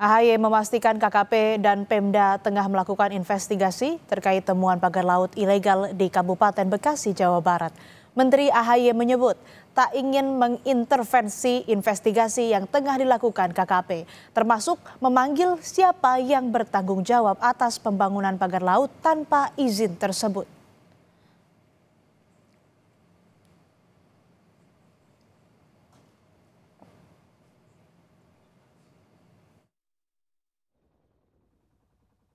AHY memastikan KKP dan Pemda tengah melakukan investigasi terkait temuan pagar laut ilegal di Kabupaten Bekasi, Jawa Barat. Menteri AHY menyebut tak ingin mengintervensi investigasi yang tengah dilakukan KKP, termasuk memanggil siapa yang bertanggung jawab atas pembangunan pagar laut tanpa izin tersebut.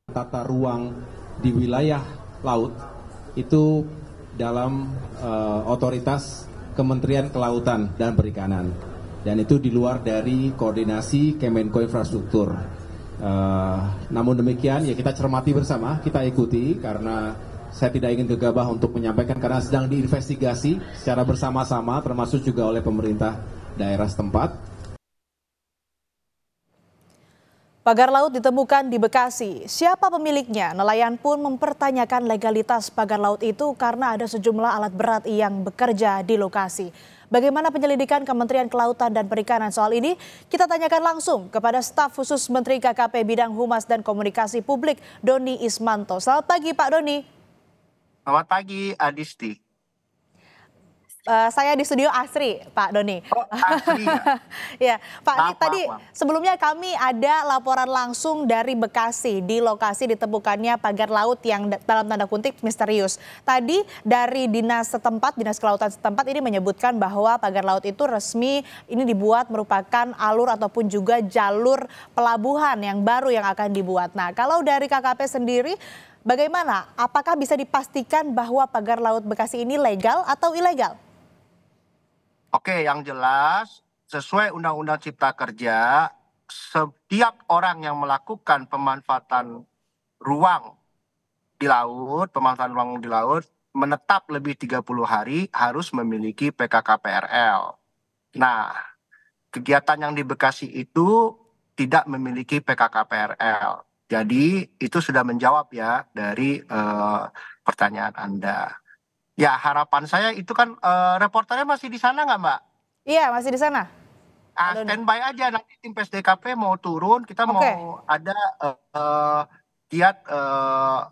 Tata ruang di wilayah laut itu dalam otoritas Kementerian Kelautan dan Perikanan, dan itu di luar dari koordinasi Kemenko Infrastruktur. Namun demikian ya kita cermati bersama, kita ikuti, karena saya tidak ingin gegabah untuk menyampaikan karena sedang diinvestigasi secara bersama-sama termasuk juga oleh pemerintah daerah setempat. Pagar laut ditemukan di Bekasi. Siapa pemiliknya? Nelayan pun mempertanyakan legalitas pagar laut itu karena ada sejumlah alat berat yang bekerja di lokasi. Bagaimana penyelidikan Kementerian Kelautan dan Perikanan soal ini? Kita tanyakan langsung kepada staf khusus Menteri KKP Bidang Humas dan Komunikasi Publik, Doni Ismanto. Selamat pagi, Pak Doni. Selamat pagi, Adisti. Saya di studio Asri, Pak Doni. Oh, Asri Ya, ya? Pak, ini Maaf. tadi sebelumnya kami ada laporan langsung dari Bekasi. Di lokasi ditemukannya pagar laut yang dalam tanda kutip misterius. Tadi dari dinas setempat, dinas kelautan setempat ini menyebutkan bahwa pagar laut itu resmi ini dibuat merupakan alur ataupun juga jalur pelabuhan yang baru yang akan dibuat. Nah, kalau dari KKP sendiri, bagaimana? Apakah bisa dipastikan bahwa pagar laut Bekasi ini legal atau ilegal? Oke, yang jelas sesuai Undang-Undang Cipta Kerja, setiap orang yang melakukan pemanfaatan ruang di laut, menetap lebih 30 hari harus memiliki PKKPRL. Nah, kegiatan yang di Bekasi itu tidak memiliki PKKPRL. Jadi itu sudah menjawab ya dari pertanyaan Anda. Ya, harapan saya itu kan reporternya masih di sana nggak, Mbak? Iya, masih di sana. Standby aja, nanti tim PSDKP mau turun, kita mau ada giat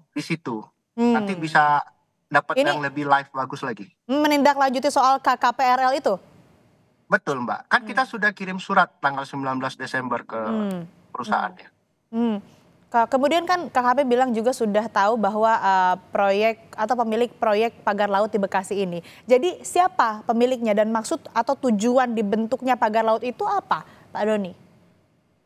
di situ. Nanti bisa dapat yang lebih live bagus lagi. Menindaklanjuti soal KKPRL itu? Betul, Mbak. Kan kita sudah kirim surat tanggal 19 Desember ke perusahaannya. Kemudian kan KKP bilang juga sudah tahu bahwa proyek atau pemilik proyek pagar laut di Bekasi ini. Jadi siapa pemiliknya dan maksud atau tujuan dibentuknya pagar laut itu apa, Pak Doni?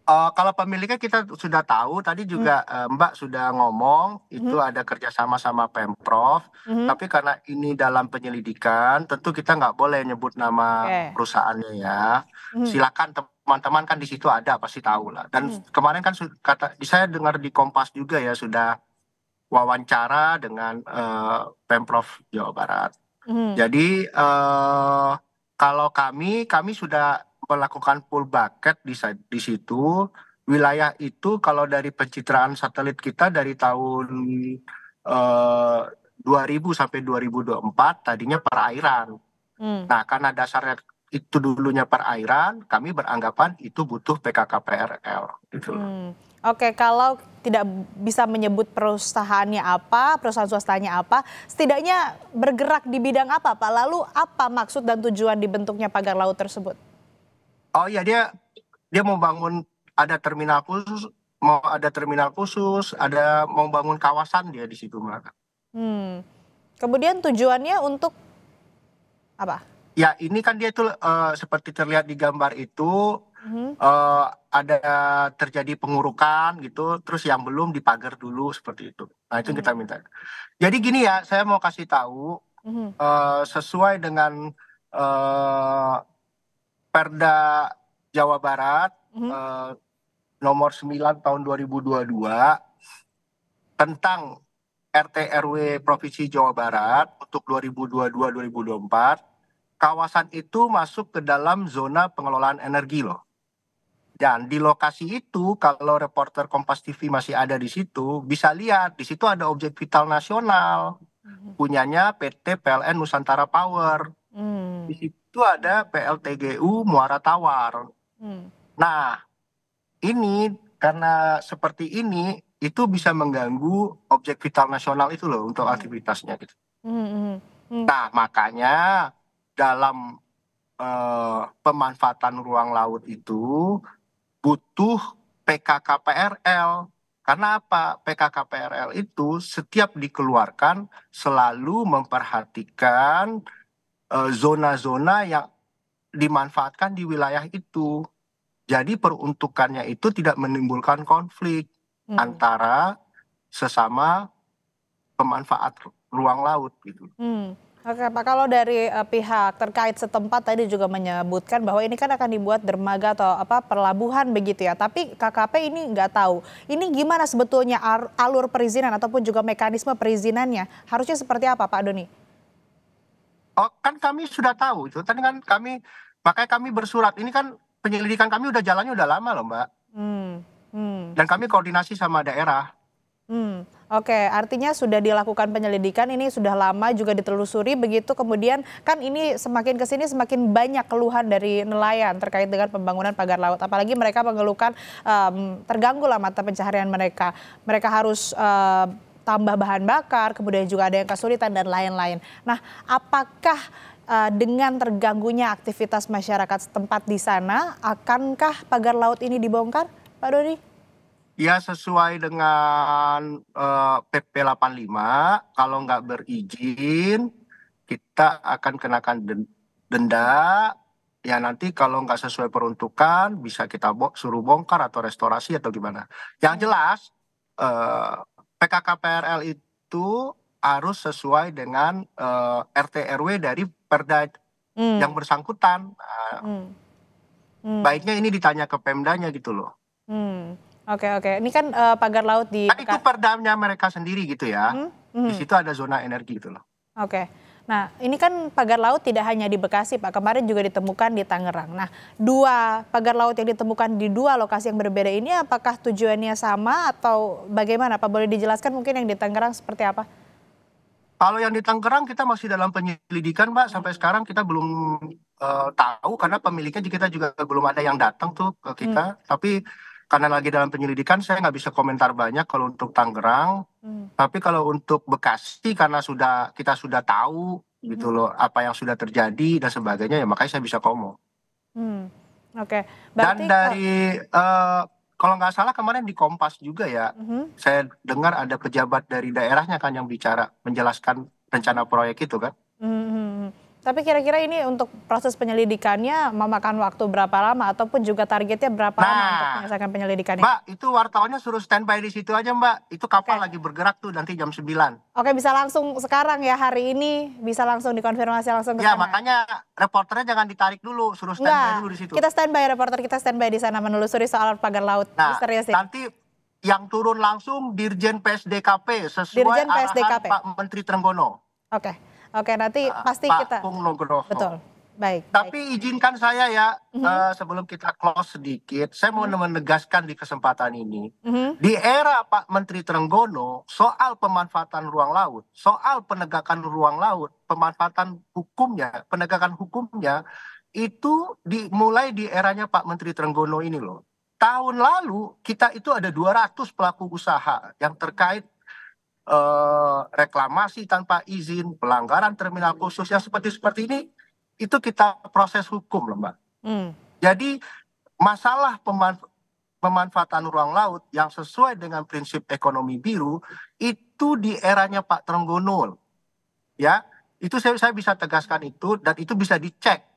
Kalau pemiliknya kita sudah tahu, tadi juga Mbak sudah ngomong, itu ada kerjasama sama Pemprov, tapi karena ini dalam penyelidikan, tentu kita nggak boleh nyebut nama perusahaannya ya. Silakan teman-teman kan di situ ada, pasti tahu lah. Dan kemarin kan saya dengar di Kompas juga ya, sudah wawancara dengan Pemprov Jawa Barat. Jadi kalau kami sudah melakukan full bucket di situ. Wilayah itu kalau dari pencitraan satelit kita dari tahun 2000 sampai 2024 tadinya perairan. Nah, karena dasarnya itu dulunya perairan, kami beranggapan itu butuh PKKPRL gitu. Oke, kalau tidak bisa menyebut perusahaannya apa, perusahaan swastanya apa, setidaknya bergerak di bidang apa, Pak? Lalu apa maksud dan tujuan dibentuknya pagar laut tersebut? Oh iya, dia mau bangun, ada terminal khusus, mau bangun kawasan dia di situ, Mbak. Kemudian tujuannya untuk apa? Ya, ini kan dia tuh seperti terlihat di gambar itu ada terjadi pengurukan gitu, terus yang belum dipagar dulu seperti itu. Nah, itu kita minta. Jadi gini ya, saya mau kasih tahu sesuai dengan Perda Jawa Barat nomor 9 tahun 2022 tentang RT RW Provinsi Jawa Barat untuk 2022-2024, kawasan itu masuk ke dalam zona pengelolaan energi loh. Dan di lokasi itu kalau reporter Kompas TV masih ada di situ, bisa lihat di situ ada objek vital nasional punyanya PT PLN Nusantara Power. Di situ ada PLTGU Muara Tawar. Nah, ini karena seperti ini itu bisa mengganggu objek vital nasional itu loh untuk aktivitasnya gitu. Hmm, hmm, Nah, makanya dalam pemanfaatan ruang laut itu butuh PKKPRL. Karena apa? PKKPRL itu setiap dikeluarkan selalu memperhatikan zona-zona yang dimanfaatkan di wilayah itu. Jadi peruntukannya itu tidak menimbulkan konflik antara sesama pemanfaat ruang laut gitu. Oke Pak, kalau dari pihak terkait setempat tadi juga menyebutkan bahwa ini kan akan dibuat dermaga atau pelabuhan begitu ya. Tapi KKP ini nggak tahu. Ini gimana sebetulnya alur perizinan ataupun juga mekanisme perizinannya? Harusnya seperti apa Pak Doni? Oh, kan kami sudah tahu itu. Tadi kan makanya kami bersurat. Ini kan penyelidikan kami udah jalannya udah lama loh, Mbak. Dan kami koordinasi sama daerah. Oke, artinya sudah dilakukan penyelidikan, ini sudah lama juga ditelusuri begitu, kemudian kan ini semakin kesini semakin banyak keluhan dari nelayan terkait dengan pembangunan pagar laut, apalagi mereka mengeluhkan terganggu lah mata pencaharian mereka, mereka harus tambah bahan bakar, kemudian juga ada yang kesulitan dan lain-lain. Nah, apakah dengan terganggunya aktivitas masyarakat setempat di sana, akankah pagar laut ini dibongkar, Pak Doni? Ya sesuai dengan PP 85, kalau nggak berizin kita akan kenakan denda. Ya nanti kalau nggak sesuai peruntukan bisa kita suruh bongkar atau restorasi atau gimana. Yang jelas PKKPRL itu harus sesuai dengan RT RW dari Perda yang bersangkutan. Baiknya ini ditanya ke Pemdanya gitu loh. Oke. Ini kan pagar laut di... Kan itu perdamnya mereka sendiri gitu ya. Di situ ada zona energi gitu loh. Oke. Nah, ini kan pagar laut tidak hanya di Bekasi, Pak. Kemarin juga ditemukan di Tangerang. Nah, dua pagar laut yang ditemukan di dua lokasi yang berbeda ini apakah tujuannya sama atau bagaimana, Pak? Boleh dijelaskan mungkin yang di Tangerang seperti apa? Kalau yang di Tangerang kita masih dalam penyelidikan, Mbak. Sampai sekarang kita belum tahu karena pemiliknya kita juga belum ada yang datang tuh ke kita. Tapi karena lagi dalam penyelidikan, saya nggak bisa komentar banyak kalau untuk Tangerang. Tapi kalau untuk Bekasi, karena kita sudah tahu gitu loh apa yang sudah terjadi dan sebagainya, ya makanya saya bisa ngomong. Oke. Dan Berarti dari kalau nggak salah kemarin di Kompas juga ya, saya dengar ada pejabat dari daerahnya kan yang bicara menjelaskan rencana proyek itu kan. Tapi kira-kira ini untuk proses penyelidikannya memakan waktu berapa lama ataupun juga targetnya berapa lama untuk menyelesaikan penyelidikan ini? Mbak, itu wartawannya suruh standby di situ aja, Mbak. Itu kapal lagi bergerak tuh nanti jam 9. Oke, bisa langsung sekarang ya, hari ini bisa langsung dikonfirmasi langsung ke Ya, sana. makanya reporternya jangan ditarik dulu, suruh standby dulu di situ. Kita standby, reporter kita standby di sana menelusuri soal pagar laut. Nah, misterius ini. nanti yang turun langsung Dirjen PSDKP sesuai Dirjen arahan PSDKP. Pak Menteri Trenggono. Oke, nanti pasti Pak kita. Pung Nugroho. Betul. Baik. Tapi izinkan saya ya, sebelum kita close sedikit, saya mau menegaskan di kesempatan ini. Di era Pak Menteri Trenggono, soal pemanfaatan ruang laut, soal penegakan ruang laut, pemanfaatan hukumnya, penegakan hukumnya, itu dimulai di eranya Pak Menteri Trenggono ini loh. Tahun lalu kita itu ada 200 pelaku usaha yang terkait reklamasi tanpa izin, pelanggaran terminal khusus yang seperti ini, itu kita proses hukum loh Mbak. Jadi masalah pemanfaatan ruang laut yang sesuai dengan prinsip ekonomi biru itu di eranya Pak Trenggono, ya itu saya bisa tegaskan itu dan itu bisa dicek.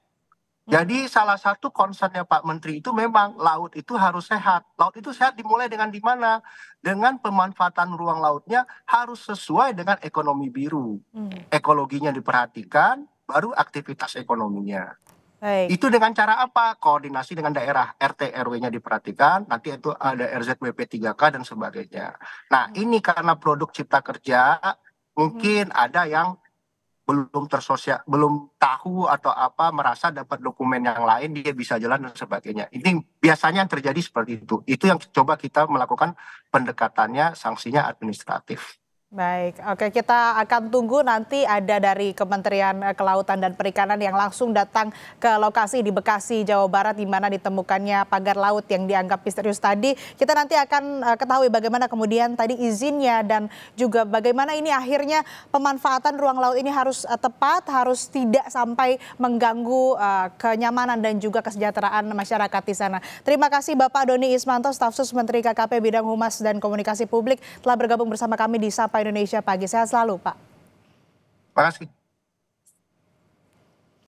Jadi salah satu concernnya Pak Menteri itu memang laut itu harus sehat. Laut itu sehat dimulai dengan di mana? Dengan pemanfaatan ruang lautnya harus sesuai dengan ekonomi biru. Ekologinya diperhatikan, baru aktivitas ekonominya. Itu dengan cara apa? Koordinasi dengan daerah, RT RW-nya diperhatikan, nanti itu ada RZBP 3K dan sebagainya. Nah, ini karena produk cipta kerja, mungkin ada yang belum tahu atau merasa dapat dokumen yang lain dia bisa jalan dan sebagainya. Ini biasanya yang terjadi seperti itu. Itu yang coba kita melakukan pendekatannya, sanksinya administratif. Baik, oke, kita akan tunggu nanti ada dari Kementerian Kelautan dan Perikanan yang langsung datang ke lokasi di Bekasi, Jawa Barat, di mana ditemukannya pagar laut yang dianggap misterius tadi. Kita nanti akan ketahui bagaimana kemudian tadi izinnya dan juga bagaimana ini akhirnya pemanfaatan ruang laut ini harus tepat, harus tidak sampai mengganggu kenyamanan dan juga kesejahteraan masyarakat di sana. Terima kasih Bapak Doni Ismanto, Staf Sus Menteri KKP Bidang Humas dan Komunikasi Publik telah bergabung bersama kami di Sapa Indonesia Pagi. Sehat selalu, Pak. Terima kasih.